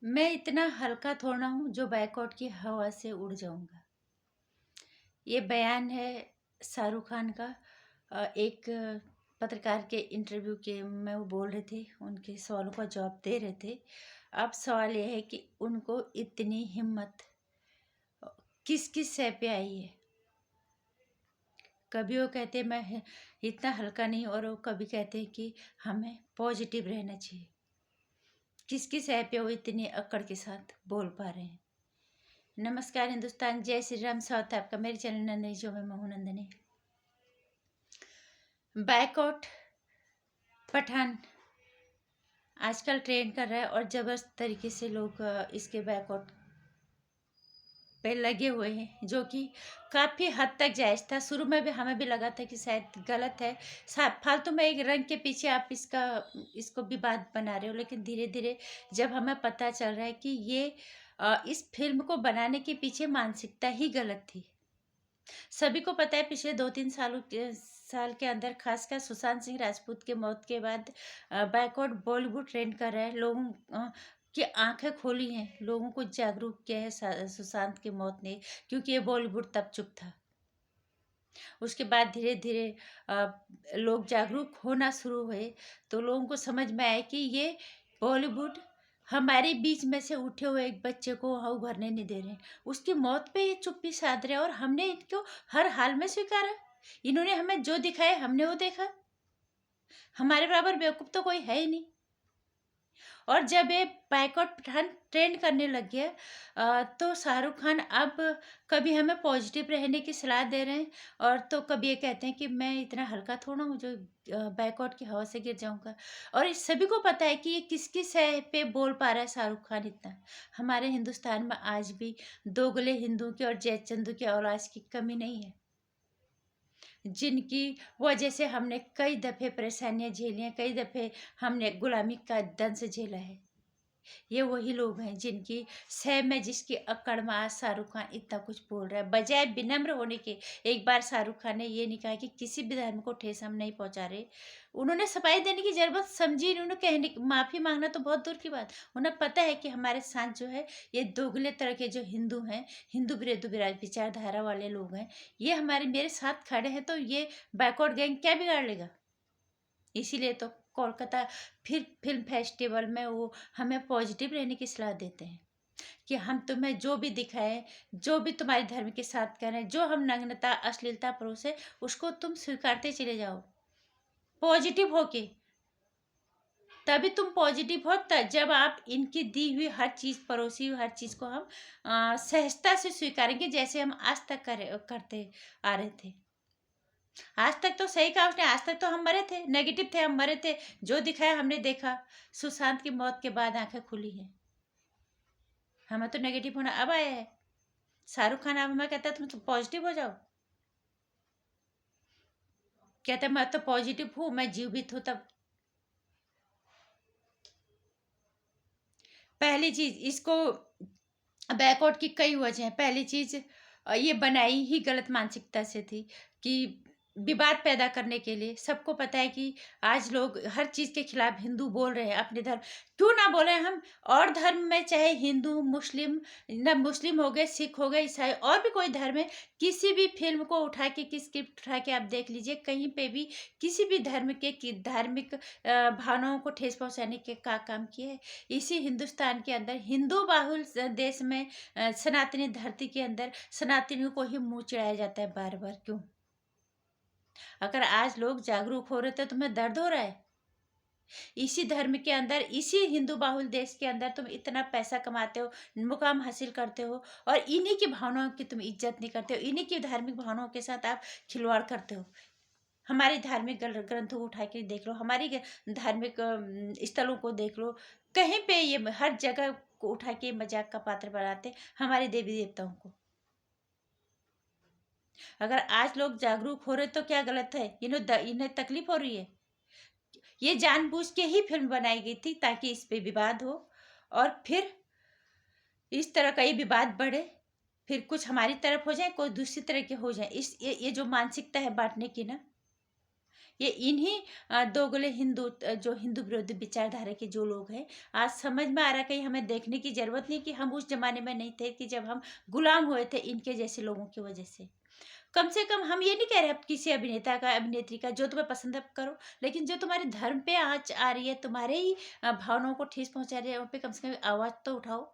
मैं इतना हल्का थोड़ा हूँ जो बैकआउट की हवा से उड़ जाऊंगा। ये बयान है शाहरुख खान का। एक पत्रकार के इंटरव्यू के में वो बोल रहे थे, उनके सवालों का जवाब दे रहे थे। अब सवाल यह है कि उनको इतनी हिम्मत किस किस शय पे आई है। कभी वो कहते हैं मैं इतना हल्का नहीं, और वो कभी कहते हैं कि हमें पॉजिटिव रहना चाहिए। किस किस शय पे वो इतनी अकड़ के साथ बोल पा रहे हैं। नमस्कार हिंदुस्तान, जय श्री राम। स्वागत है आपका मेरे चैनल नंदिनी जो में हूं नंदिनी। बैकआउट पठान आजकल ट्रेंड कर रहा है और जबरदस्त तरीके से लोग इसके बैकआउट पे लगे हुए हैं, जो कि काफ़ी हद तक जायज़ था। शुरू में भी हमें भी लगा था कि शायद गलत है, फालतू में एक रंग के पीछे आप इसको विवाद बना रहे हो। लेकिन धीरे धीरे जब हमें पता चल रहा है कि ये इस फिल्म को बनाने के पीछे मानसिकता ही गलत थी। सभी को पता है पिछले 2-3 साल के अंदर खासकर सुशांत सिंह राजपूत के मौत के बाद बैकवर्ड बॉलीवुड ट्रेंड कर रहा है। लोगों की आंखें खोली हैं, लोगों को जागरूक किया है सुशांत की मौत ने, क्योंकि ये बॉलीवुड तब चुप था। उसके बाद धीरे धीरे लोग जागरूक होना शुरू हुए, तो लोगों को समझ में आया कि ये बॉलीवुड हमारे बीच में से उठे हुए एक बच्चे को वहाँ उभरने नहीं दे रहे। उसकी मौत पे ये चुप्पी साध रहे और हमने इनको हर हाल में स्वीकारा। इन्होंने हमें जो दिखाया हमने वो देखा। हमारे बराबर बेवकूफ़ तो कोई है ही नहीं। और जब ये बैकआउट पठान ट्रेंड करने लग गया तो शाहरुख खान अब कभी हमें पॉजिटिव रहने की सलाह दे रहे हैं, और तो कभी ये कहते हैं कि मैं इतना हल्का थोड़ा हूँ जो बैकआउट की हवा से गिर जाऊंगा। और इस सभी को पता है कि ये किस किस है पे बोल पा रहा है शाहरुख खान इतना। हमारे हिंदुस्तान में आज भी दोगले हिंदू की और जयचंदू की औलाद की कमी नहीं है, जिनकी वजह से हमने कई दफ़े परेशानियां झेली हैं, कई दफ़े हमने गुलामी का दंश झेला है। ये वही लोग हैं जिनकी सह में, जिसकी अकड़ में आज शाहरुख खान इतना कुछ बोल रहा है। बजाय विनम्र होने के, एक बार शाहरुख खान ने ये नहीं कहा कि किसी भी धर्म को ठेस हम नहीं पहुंचा रहे। उन्होंने सफाई देने की जरूरत समझी। उन्होंने कहने माफ़ी मांगना तो बहुत दूर की बात, उन्हें पता है कि हमारे साथ जो है ये दोगले तरह के जो हिंदू हैं, हिंदू विरोधी विचारधारा वाले लोग हैं, ये मेरे साथ खड़े हैं, तो ये बैकवर्ड गैंग क्या बिगाड़ लेगा। इसीलिए तो कोलकाता फिर फिल्म फेस्टिवल में वो हमें पॉजिटिव रहने की सलाह देते हैं कि हम तुम्हें जो भी दिखाएं, जो भी तुम्हारे धर्म के साथ करें, जो हम नग्नता अश्लीलता परोसे, उसको तुम स्वीकारते चले जाओ पॉजिटिव होके। तभी तुम पॉजिटिव हो जब आप इनकी दी हुई हर चीज़, परोसी हुई हर चीज़ को हम सहजता से स्वीकारेंगे, जैसे हम आज तक करते आ रहे थे। आज तक तो सही कहा उसने, आज तक तो हम मरे थे, नेगेटिव थे, हम मरे थे। जो दिखाया हमने देखा। सुशांत की मौत के बाद आंखें खुली हैं। हमें तो नेगेटिव होना अब आया है। शाहरुख खान अब हमें कहता है तुम तो पॉजिटिव हो जाओ। कहता है मैं तो पॉजिटिव हूँ, मैं जीवित हूँ। तब पहली चीज, इसको बैकआउट की कई वजह हैं। पहली चीज, ये बनाई ही गलत मानसिकता से थी कि विवाद पैदा करने के लिए। सबको पता है कि आज लोग हर चीज़ के खिलाफ हिंदू बोल रहे हैं, अपने धर्म क्यों ना बोले हम। और धर्म में चाहे हिंदू मुस्लिम, न मुस्लिम हो गए, सिख हो गए, ईसाई, और भी कोई धर्म है, किसी भी फिल्म को उठा के, किस स्क्रिप्ट उठा के आप देख लीजिए, कहीं पे भी किसी भी धर्म के धार्मिक भावनाओं को ठेस पहुंचाने के का काम किया है। इसी हिंदुस्तान के अंदर, हिंदू बाहुल देश में, सनातनी धरती के अंदर सनातनियों को ही मुंह चिढ़ाया जाता है बार बार। क्यों? अगर आज लोग जागरूक हो रहे थे, तुम्हें दर्द हो रहा है। इसी धर्म के अंदर, इसी हिंदू बाहुल देश के अंदर तुम इतना पैसा कमाते हो, मुकाम हासिल करते हो, और इन्हीं की भावनाओं की तुम इज्जत नहीं करते हो, इन्हीं की धार्मिक भावनाओं के साथ आप खिलवाड़ करते हो। हमारी धार्मिक ग्रंथों को उठा के देख लो, हमारी धार्मिक स्थलों को देख लो, कहीं पे ये हर जगह को उठा के मजाक का पात्र बनाते हमारे देवी देवताओं को। अगर आज लोग जागरूक हो रहे तो क्या गलत है? इन्हें तकलीफ हो रही है। ये जानबूझ के ही फिल्म बनाई गई थी ताकि इस पे विवाद हो, और फिर इस तरह का ये विवाद बढ़े, फिर कुछ हमारी तरफ हो जाए, कोई दूसरी तरह के हो जाए। ये जो मानसिकता है बांटने की ना, ये इन्हीं दोगले हिंदू जो हिंदू विरोधी विचारधारा के जो लोग हैं, आज समझ में आ रहा है कि हमें देखने की जरूरत नहीं कि हम उस जमाने में नहीं थे कि जब हम गुलाम हुए थे इनके जैसे लोगों की वजह से कम हम ये नहीं कह रहे अब किसी अभिनेता का अभिनेत्री का जो तुम्हें पसंद है करो, लेकिन जो तुम्हारे धर्म पे आँच आ रही है, तुम्हारे ही भावनाओं को ठेस पहुंचा रही है, उन पे कम से कम आवाज तो उठाओ।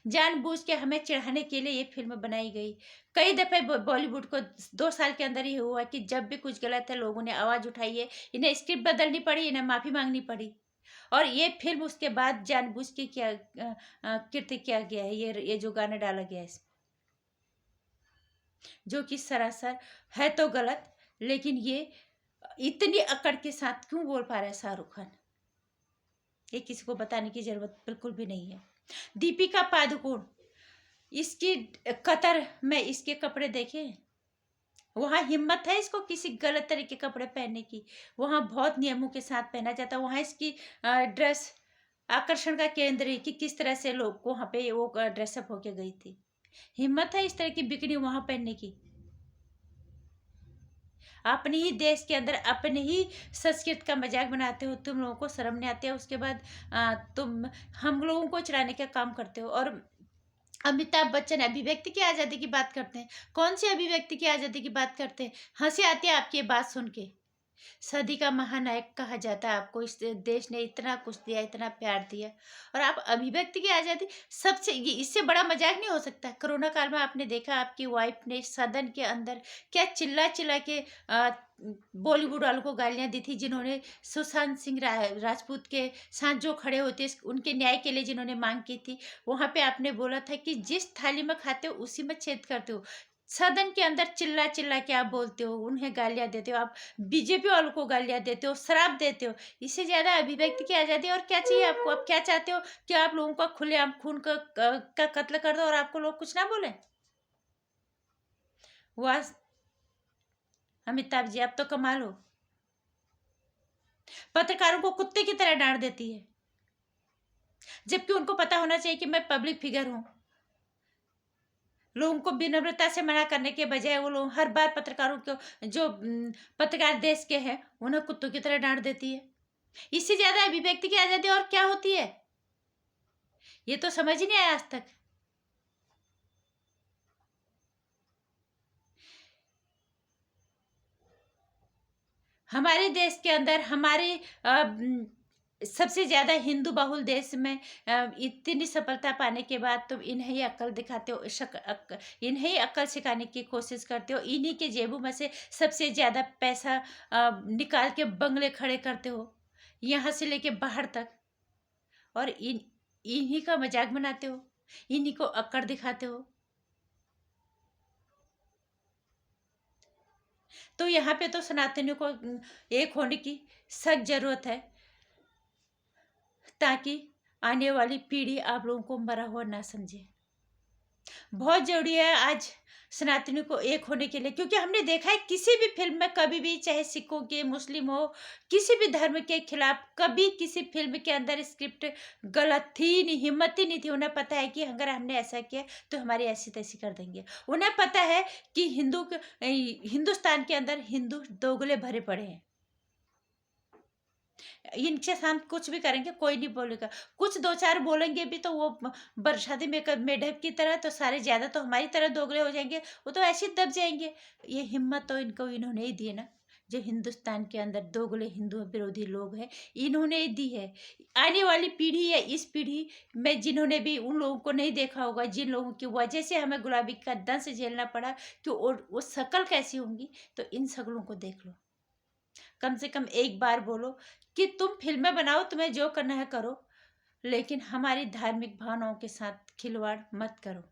जानबूझ के हमें चिढ़ाने के लिए ये फिल्म बनाई गई। कई दफे बॉलीवुड को 2 साल के अंदर ही हुआ कि जब भी कुछ गलत है लोगों ने आवाज उठाई है, इन्हें स्क्रिप्ट बदलनी पड़ी, इन्हें माफी मांगनी पड़ी। और ये फिल्म उसके बाद जानबूझ के क्या कृत्य किया गया है, ये जो गाना डाला गया है जो कि सरासर है तो गलत, लेकिन ये इतनी अकड़ के साथ क्यों बोल पा रहा है शाहरुख खान, ये किसी को बताने की जरूरत बिल्कुल भी नहीं है। दीपिका पादुकोण, इसकी कतर में इसके कपड़े देखे, वहाँ हिम्मत है इसको किसी गलत तरह के कपड़े पहनने की, वहाँ बहुत नियमों के साथ पहना जाता है। वहाँ इसकी ड्रेस आकर्षण का केंद्र है कि किस तरह से लोग वहाँ पे वो ड्रेसअप होके गई थी। हिम्मत है इस तरह की बिकनी वहाँ पहनने की। अपने ही देश के अंदर अपने ही संस्कृत का मजाक बनाते हो, तुम लोगों को शर्म नहीं आती है। उसके बाद तुम हम लोगों को चढ़ाने का काम करते हो। और अमिताभ बच्चन अभिव्यक्ति की आज़ादी की बात करते हैं, कौन सी अभिव्यक्ति की आज़ादी की बात करते हैं? हंसी आती है आपकी ये बात सुन के। सदी का महानायक कहा जाता है आपको, इस देश ने इतना कुछ दिया, इतना प्यार दिया, और आप अभिव्यक्ति की आज़ादी, सबसे इससे बड़ा मजाक नहीं हो सकता। कोरोना काल में आपने देखा आपकी वाइफ ने सदन के अंदर क्या चिल्ला चिल्ला के बॉलीवुड वालों को गालियां दी थी, जिन्होंने सुशांत सिंह राजपूत के साथ जो खड़े होते उनके न्याय के लिए जिन्होंने मांग की थी। वहां पे आपने बोला था कि जिस थाली में खाते हो उसी में छेद करते हो। सदन के अंदर चिल्ला चिल्ला के आप बोलते हो, उन्हें गालियां देते हो, आप बीजेपी वालों को गालियां देते हो, शराब देते हो। इससे ज्यादा अभिव्यक्ति की आजादी और क्या चाहिए आपको? आप क्या चाहते हो कि आप लोगों का खुलेआम खून का कत्ल कर दो और आपको लोग कुछ ना बोले? वाह अमिताभ जी, आप तो कमाल हो। पत्रकारों को कुत्ते की तरह डांट देती है, जबकि उनको पता होना चाहिए कि मैं पब्लिक फिगर हूं। लोगों को विनम्रता से मना करने के बजाय वो लोग हर बार पत्रकारों को, जो पत्रकार देश के हैं, उन्हें कुत्तों की तरह डांट देती है। इससे ज्यादा अभिव्यक्ति की आजादी और क्या होती है? ये तो समझ ही नहीं आया आज तक। हमारे देश के अंदर हमारे सबसे ज्यादा हिंदू बहुल देश में इतनी सफलता पाने के बाद तुम इन्हें ही अक्ल दिखाते हो, इन्हें ही अक्ल सिखाने की कोशिश करते हो। इन्हीं के जेबों में से सबसे ज्यादा पैसा निकाल के बंगले खड़े करते हो, यहाँ से लेके बाहर तक, और इन्हीं का मजाक बनाते हो, इन्हीं को अक्कड़ दिखाते हो। तो यहाँ पे तो सनातनियों को एक होने की सख्त जरूरत है, ताकि आने वाली पीढ़ी आप लोगों को मरा हुआ ना समझे। बहुत जरूरी है आज सनातनियों को एक होने के लिए, क्योंकि हमने देखा है किसी भी फिल्म में कभी भी, चाहे सिखों के, मुस्लिम हो, किसी भी धर्म के खिलाफ कभी किसी फिल्म के अंदर स्क्रिप्ट गलत थी नहीं, हिम्मत ही नहीं थी। उन्हें पता है कि अगर हमने ऐसा किया तो हमारी ऐसी तैसी कर देंगे। उन्हें पता है कि हिंदुस्तान के अंदर हिंदू दोगले भरे पड़े हैं, इनके साथ कुछ भी करेंगे कोई नहीं बोलेगा। कुछ दो चार बोलेंगे भी तो वो बरसाती मेढक की तरह, तो सारे ज्यादा तो हमारी तरह दोगले हो जाएंगे, वो तो ऐसे ही दब जाएंगे। ये हिम्मत तो इनको इन्होंने ही दी है ना, जो हिंदुस्तान के अंदर दोगले हिंदू विरोधी लोग हैं, इन्होंने ही दी है। आने वाली पीढ़ी या इस पीढ़ी में जिन्होंने भी उन लोगों को नहीं देखा होगा, जिन लोगों की वजह से हमें गुलाबी का दंश झेलना पड़ा, कि वो शक्ल कैसी होंगी, तो इन शक्लों को देख लो। कम से कम एक बार बोलो कि तुम फिल्में बनाओ, तुम्हें जो करना है करो, लेकिन हमारी धार्मिक भावनाओं के साथ खिलवाड़ मत करो।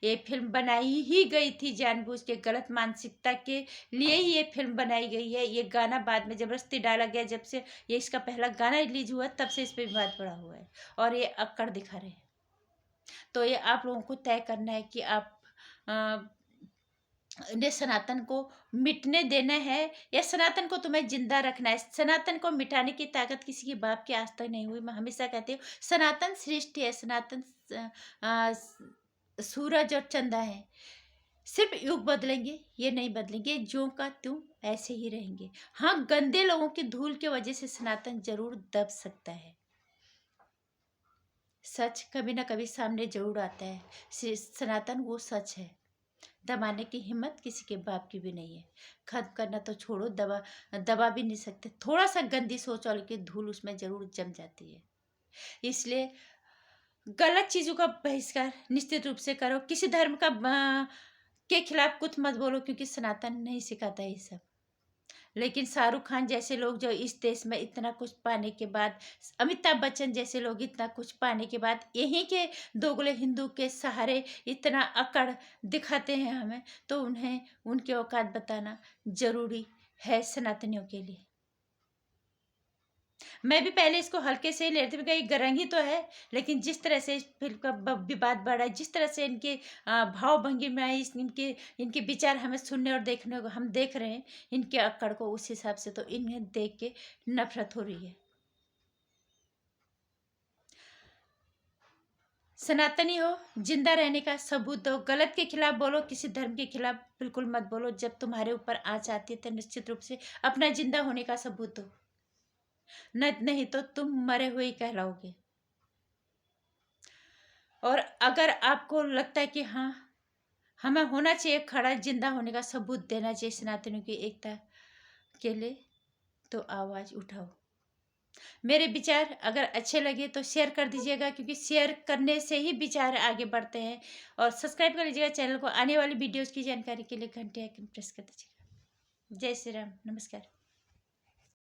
ये फिल्म बनाई ही गई थी जानबूझ के, गलत मानसिकता के लिए ही ये फिल्म बनाई गई है। ये गाना बाद में जबरदस्ती डाला गया, जब से ये इसका पहला गाना रिलीज हुआ तब से इस पर विवाद पड़ा हुआ है, और ये अक्कड़ दिखा रहे हैं। तो ये आप लोगों को तय करना है कि आप ने सनातन को मिटने देना है या सनातन को तुम्हें जिंदा रखना है। सनातन को मिटाने की ताकत किसी के बाप के आज तक नहीं हुई। मैं हमेशा कहती हूँ सनातन सृष्टि है, सनातन सूरज और चंदा है। सिर्फ युग बदलेंगे, ये नहीं बदलेंगे, ज्यों का त्यों ऐसे ही रहेंगे। हाँ, गंदे लोगों की धूल की वजह से सनातन जरूर दब सकता है। सच कभी ना कभी सामने जरूर आता है। सनातन वो सच है, दबाने की हिम्मत किसी के बाप की भी नहीं है। खत्म करना तो छोड़ो, दबा दबा भी नहीं सकते। थोड़ा सा गंदी सोच वाले की धूल उसमें जरूर जम जाती है। इसलिए गलत चीजों का बहिष्कार निश्चित रूप से करो। किसी धर्म का के खिलाफ कुछ मत बोलो, क्योंकि सनातन नहीं सिखाता ये सब। लेकिन शाहरुख खान जैसे लोग जो इस देश में इतना कुछ पाने के बाद, अमिताभ बच्चन जैसे लोग इतना कुछ पाने के बाद, यहीं के दोगले हिंदू के सहारे इतना अकड़ दिखाते हैं हमें, तो उन्हें उनके औकात बताना जरूरी है सनातनियों के लिए। मैं भी पहले इसको हल्के से ही ले रही थी, कहीं गरंगी तो है, लेकिन जिस तरह से इस फिल्म का विवाद बढ़ा है, जिस तरह से इनके भाव भंगी में आई, इनके इनके विचार हमें सुनने और देखने को हम देख रहे हैं, इनके अक्कड़ को, उस हिसाब से तो इन्हें देख के नफरत हो रही है। सनातनी हो, जिंदा रहने का सबूत दो। गलत के खिलाफ बोलो, किसी धर्म के खिलाफ बिल्कुल मत बोलो। जब तुम्हारे ऊपर आँच आती है तो निश्चित रूप से अपना जिंदा होने का सबूत दो, नहीं तो तुम मरे हुए ही कहलाओगे। और अगर आपको लगता है कि हाँ, हमें होना चाहिए खड़ा, जिंदा होने का सबूत देना चाहिए सनातनियों की एकता के लिए, तो आवाज उठाओ। मेरे विचार अगर अच्छे लगे तो शेयर कर दीजिएगा, क्योंकि शेयर करने से ही विचार आगे बढ़ते हैं। और सब्सक्राइब कर लीजिएगा चैनल को। आने वाली वीडियोस की जानकारी के लिए घंटे आइकन प्रेस कर दीजिएगा। जय श्री राम, नमस्कार।